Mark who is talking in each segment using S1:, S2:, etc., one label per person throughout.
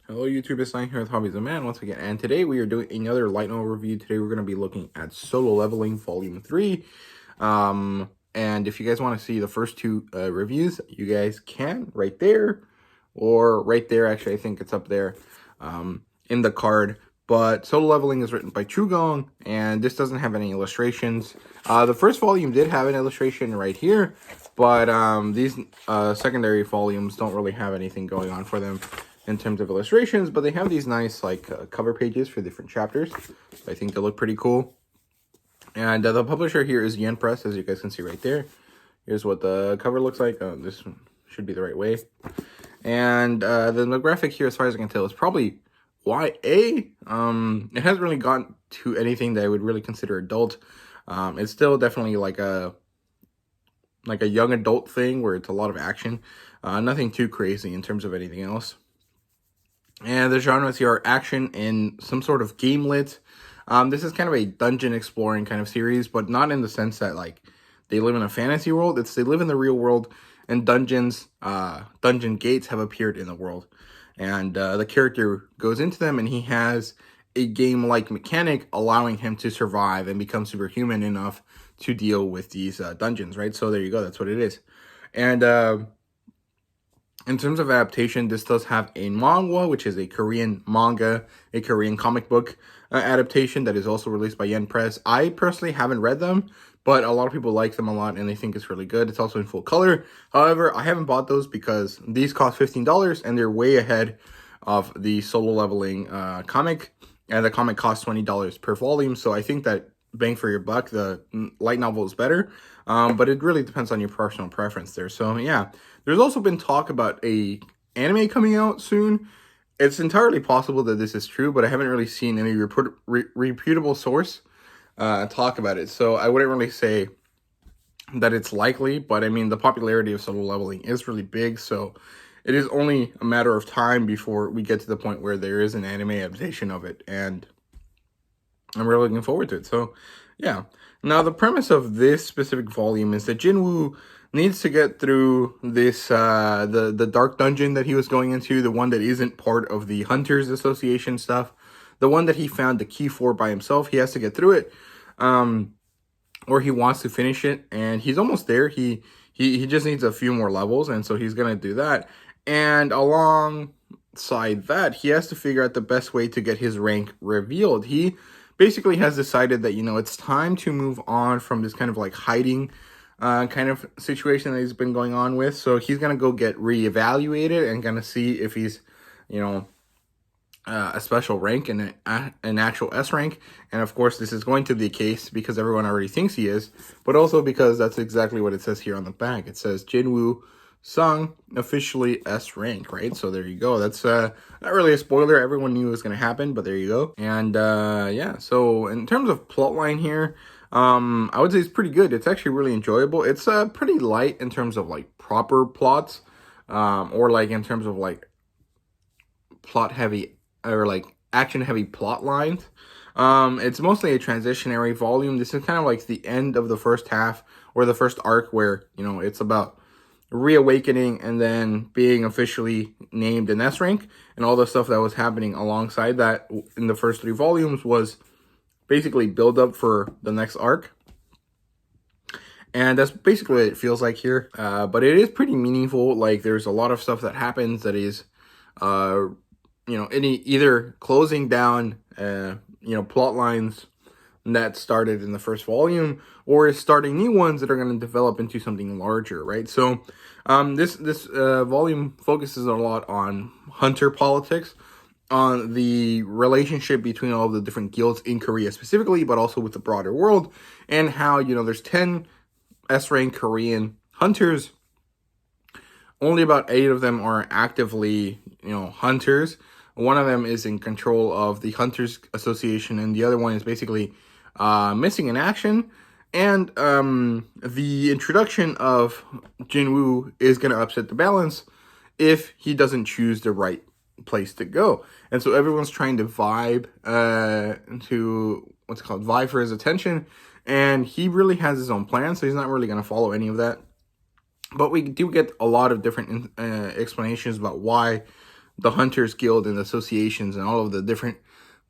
S1: Hello YouTube, it's Sign here with Hobbies of Man once again, and today we are doing another light novel review. Today we're going to be looking at Solo Leveling Volume 3. And if you guys want to see the first two reviews, you guys can right there, or right there, actually I think it's up there in the card. But Solo Leveling is written by Chugong, and this doesn't have any illustrations. The first volume did have an illustration right here, but these secondary volumes don't really have anything going on for them in terms of illustrations, but they have these nice like cover pages for different chapters. I think they look pretty cool. And the publisher here is Yen Press, as you guys can see right there. Here's what the cover looks like. This should be the right way. And the graphic here, as far as I can tell, is probably YA. It hasn't really gotten to anything that I would really consider adult. It's still definitely like a young adult thing where it's a lot of action. Nothing too crazy in terms of anything else. And the genres here are action and some sort of game-lit. This is kind of a dungeon exploring kind of series, but not in the sense that like they live in a fantasy world. It's they live in the real world, and dungeons, dungeon gates have appeared in the world. And the character goes into them, and he has a game-like mechanic allowing him to survive and become superhuman enough to deal with these dungeons, right? So there you go. That's what it is. And in terms of adaptation, this does have a manga, which is a Korean manga, a Korean comic book adaptation that is also released by Yen Press. I personally haven't read them, but a lot of people like them a lot and they think it's really good. It's also in full color. However, I haven't bought those because these cost $15 and they're way ahead of the Solo Leveling comic. And the comic costs $20 per volume. So I think that bang for your buck, the light novel is better. But it really depends on your personal preference there. So yeah, there's also been talk about a anime coming out soon. It's entirely possible that this is true, but I haven't really seen any reputable source talk about it. So I wouldn't really say that it's likely, but I mean, the popularity of Solo Leveling is really big. So it is only a matter of time before we get to the point where there is an anime adaptation of it. And I'm really looking forward to it. So yeah. Now, the premise of this specific volume is that Jinwoo needs to get through this, the dark dungeon that he was going into, the one that isn't part of the Hunters Association stuff, the one that he found the key for by himself. He has to get through it, or he wants to finish it, and he's almost there. He just needs a few more levels, and so he's going to do that. And alongside that, he has to figure out the best way to get his rank revealed. He basically has decided that, you know, it's time to move on from this kind of like hiding kind of situation that he's been going on with. So he's going to go get reevaluated and going to see if he's, you know, a special rank and an actual S rank. And of course, this is going to be the case because everyone already thinks he is, but also because that's exactly what it says here on the back. It says Jinwoo Sung officially S rank, right? So there you go. That's not really a spoiler. Everyone knew it was going to happen, but there you go. And yeah, so in terms of plotline here, I would say it's pretty good. It's actually really enjoyable. It's pretty light in terms of like proper plots, or like in terms of like plot heavy or like action heavy plot lines. It's mostly a transitionary volume. This is kind of like the end of the first half or the first arc where, you know, it's about reawakening and then being officially named an S rank, and all the stuff that was happening alongside that in the first 3 volumes was basically build up for the next arc. And that's basically what it feels like here. But it is pretty meaningful. Like there's a lot of stuff that happens that is, you know, either closing down, you know, plot lines that started in the first volume, or is starting new ones that are going to develop into something larger, right? So this volume focuses a lot on hunter politics, on the relationship between all of the different guilds in Korea specifically, but also with the broader world, and how, you know, there's 10 S-rank Korean hunters. Only about 8 of them are actively, you know, hunters. One of them is in control of the Hunters Association, and the other one is basically missing in action. And the introduction of Jinwoo is going to upset the balance if he doesn't choose the right place to go. And so everyone's trying to vibe vie for his attention. And he really has his own plan, so he's not really going to follow any of that. But we do get a lot of different explanations about why the Hunters Guild and associations and all of the different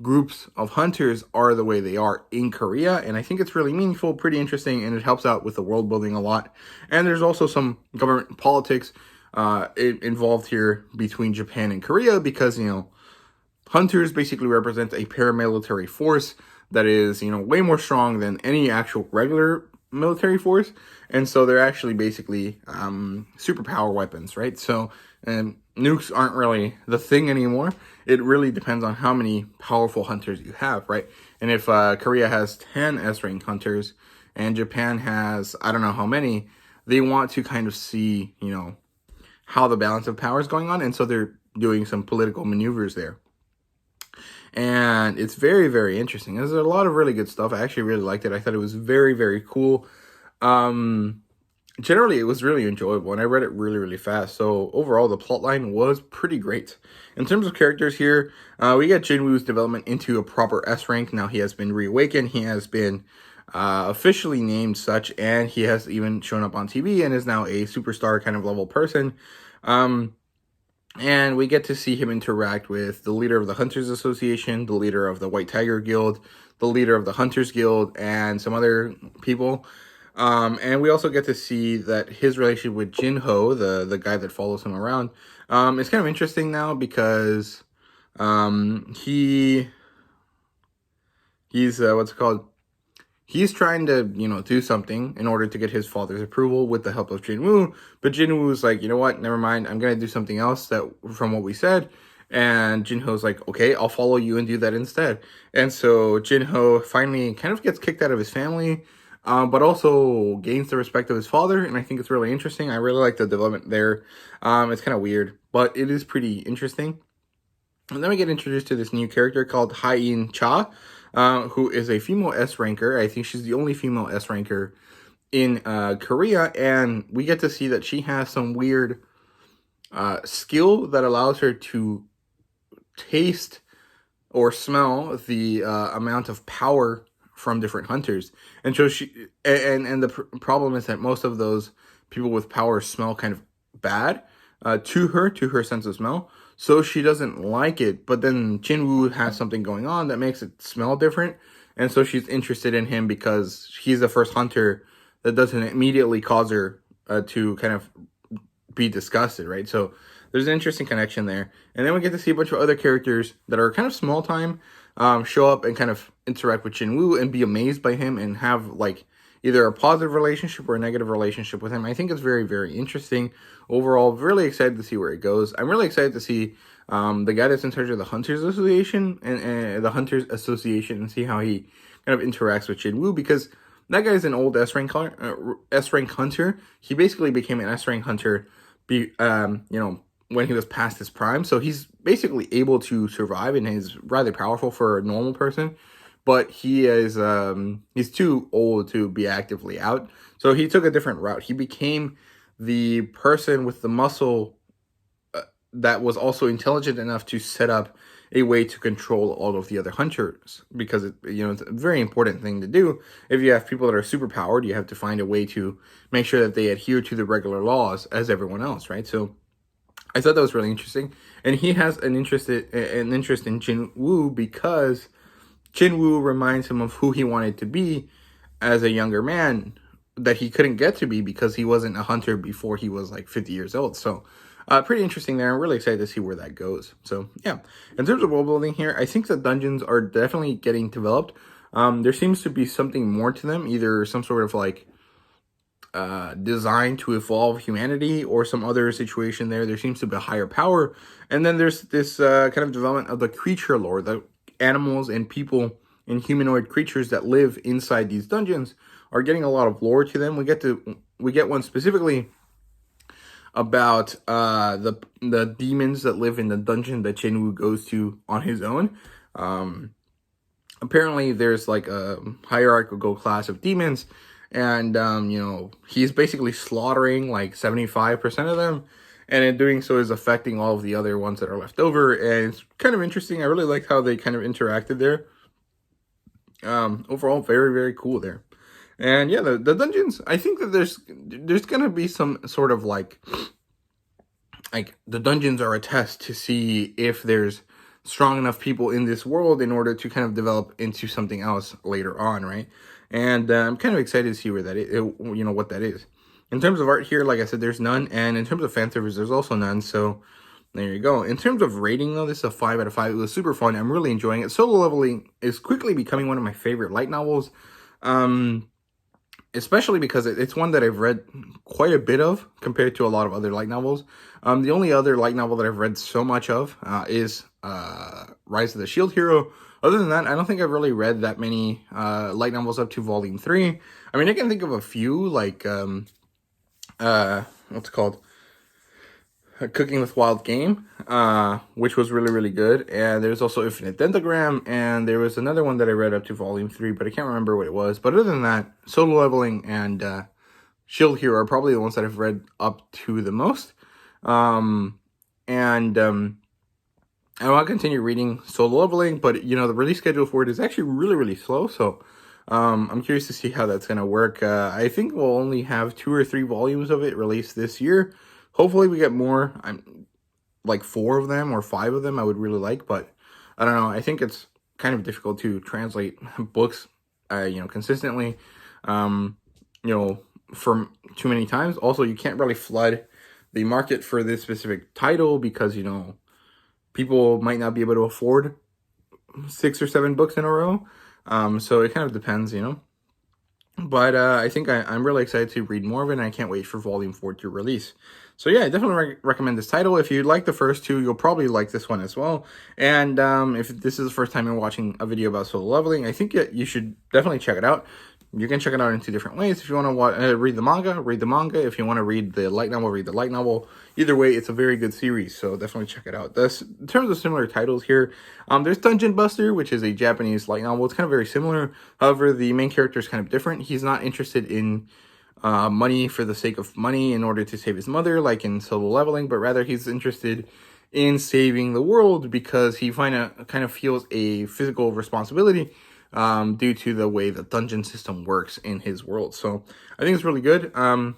S1: groups of hunters are the way they are in Korea. And I think it's really meaningful, pretty interesting, and it helps out with the world building a lot. And there's also some government politics involved here between Japan and Korea, because, you know, hunters basically represent a paramilitary force that is, you know, way more strong than any actual regular military force. And so they're actually basically superpower weapons, right? So nukes aren't really the thing anymore. It really depends on how many powerful hunters you have, right? And if Korea has 10 S-rank hunters and Japan has, I don't know how many, they want to kind of see, you know, how the balance of power is going on. And so they're doing some political maneuvers there. And it's very, very interesting. There's a lot of really good stuff. I actually really liked it. I thought it was very, very cool. Generally, it was really enjoyable, and I read it really, really fast. So overall, the plotline was pretty great. In terms of characters here, we get Jinwoo's development into a proper S rank. Now he has been reawakened. He has been officially named such, and he has even shown up on TV and is now a superstar kind of level person. And we get to see him interact with the leader of the Hunters Association, the leader of the White Tiger Guild, the leader of the Hunters Guild, and some other people. And we also get to see that his relationship with Jinho, the guy that follows him around, is kind of interesting now, because he's what's it called? He's trying to, you know, do something in order to get his father's approval with the help of Jinwoo. But Jinwoo's like, you know what? Never mind. I'm going to do something else that from what we said. And Jinho's like, okay, I'll follow you and do that instead. And so Jinho finally kind of gets kicked out of his family, but also gains the respect of his father. And I think it's really interesting. I really like the development there. It's kind of weird, but it is pretty interesting. And then we get introduced to this new character called Hae-in Cha, who is a female S-ranker. I think she's the only female S-ranker in Korea. And we get to see that she has some weird skill that allows her to taste or smell the amount of power from different hunters. And so the problem is that most of those people with power smell kind of bad to her sense of smell. So she doesn't like it, but then Jinwoo has something going on that makes it smell different. And so she's interested in him because he's the first hunter that doesn't immediately cause her to kind of be disgusted, right? So there's an interesting connection there. And then we get to see a bunch of other characters that are kind of small time show up and kind of interact with Jinwoo and be amazed by him and have like either a positive relationship or a negative relationship with him. I think it's very, very interesting. Overall, really excited to see where it goes. I'm really excited to see the guy that's in charge of the Hunters Association and the Hunters Association and see how he kind of interacts with Jinwoo, because that guy's an old S-rank hunter. He basically became an S-rank hunter, you know, when he was past his prime. So he's basically able to survive and is rather powerful for a normal person. But he is he's too old to be actively out. So he took a different route. He became the person with the muscle that was also intelligent enough to set up a way to control all of the other hunters, because it's a very important thing to do. If you have people that are super powered, you have to find a way to make sure that they adhere to the regular laws as everyone else, right? So I thought that was really interesting, and he has an interest in Jinwoo because Jinwoo reminds him of who he wanted to be as a younger man that he couldn't get to be because he wasn't a hunter before he was like 50 years old. So pretty interesting there. I'm really excited to see where that goes. So yeah, in terms of world building here, I think the dungeons are definitely getting developed. There seems to be something more to them, either some sort of like design to evolve humanity or some other situation there. There seems to be a higher power. And then there's this kind of development of the creature lore, the animals and people and humanoid creatures that live inside these dungeons are getting a lot of lore to them. We get one specifically about the demons that live in the dungeon that Jinwoo goes to on his own. Apparently there's like a hierarchical class of demons, and he's basically slaughtering like 75% of them, and in doing so is affecting all of the other ones that are left over. And it's kind of interesting. I really liked how they kind of interacted there. Overall, very, very cool there. And yeah, the dungeons, I think that there's going to be some sort of like like the dungeons are a test to see if there's strong enough people in this world in order to kind of develop into something else later on, right? And I'm kind of excited to see where that is, you know, what that is. In terms of art here, like I said, there's none, and in terms of fan service, there's also none. So there you go. In terms of rating, though, this is a 5 out of 5. It was super fun. I'm really enjoying it. Solo Leveling is quickly becoming one of my favorite light novels. Especially because it's one that I've read quite a bit of compared to a lot of other light novels. The only other light novel that I've read so much of is Rise of the Shield Hero. Other than that, I don't think I've really read that many light novels up to Volume 3. I mean, I can think of a few, like, what's it called? Cooking with Wild Game, which was really, really good. And there's also Infinite Dentagram, and there was another one that I read up to Volume 3, but I can't remember what it was. But other than that, Solo Leveling and Shield Hero are probably the ones that I've read up to the most. I want to continue reading Solo Leveling, but, you know, the release schedule for it is actually really, really slow, so I'm curious to see how that's going to work. I think we'll only have 2 or 3 volumes of it released this year. Hopefully we get more. I'm like 4 of them or 5 of them I would really like, but I don't know. I think it's kind of difficult to translate books, you know, consistently, you know, for too many times. Also, you can't really flood the market for this specific title because, you know, people might not be able to afford 6 or 7 books in a row. So it kind of depends, you know. But I think I'm really excited to read more of it, and I can't wait for Volume 4 to release. So yeah, I definitely recommend this title. If you like the first 2, you'll probably like this one as well. And if this is the first time you're watching a video about Solo Leveling, I think you should definitely check it out. You can check it out in 2 different ways. If you want to read the manga, read the manga. If you want to read the light novel, read the light novel. Either way, it's a very good series, so definitely check it out. In terms of similar titles here, there's Dungeon Buster, which is a Japanese light novel. It's kind of very similar. However, the main character is kind of different. He's not interested in money for the sake of money in order to save his mother, like in Solo Leveling, but rather he's interested in saving the world because he kind of feels a physical responsibility due to the way the dungeon system works in his world. So I think it's really good.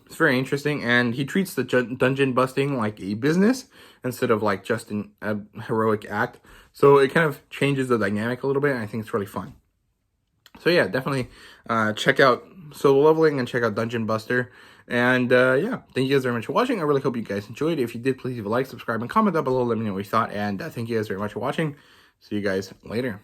S1: It's very interesting, and he treats the dungeon busting like a business instead of like just a heroic act. So it kind of changes the dynamic a little bit, and I think it's really fun. So yeah, definitely check out Solo Leveling and check out Dungeon Buster. And yeah, thank you guys very much for watching. I really hope you guys enjoyed. If you did, please leave a like, subscribe, and comment down below. Let me know what you thought. And thank you guys very much for watching. See you guys later.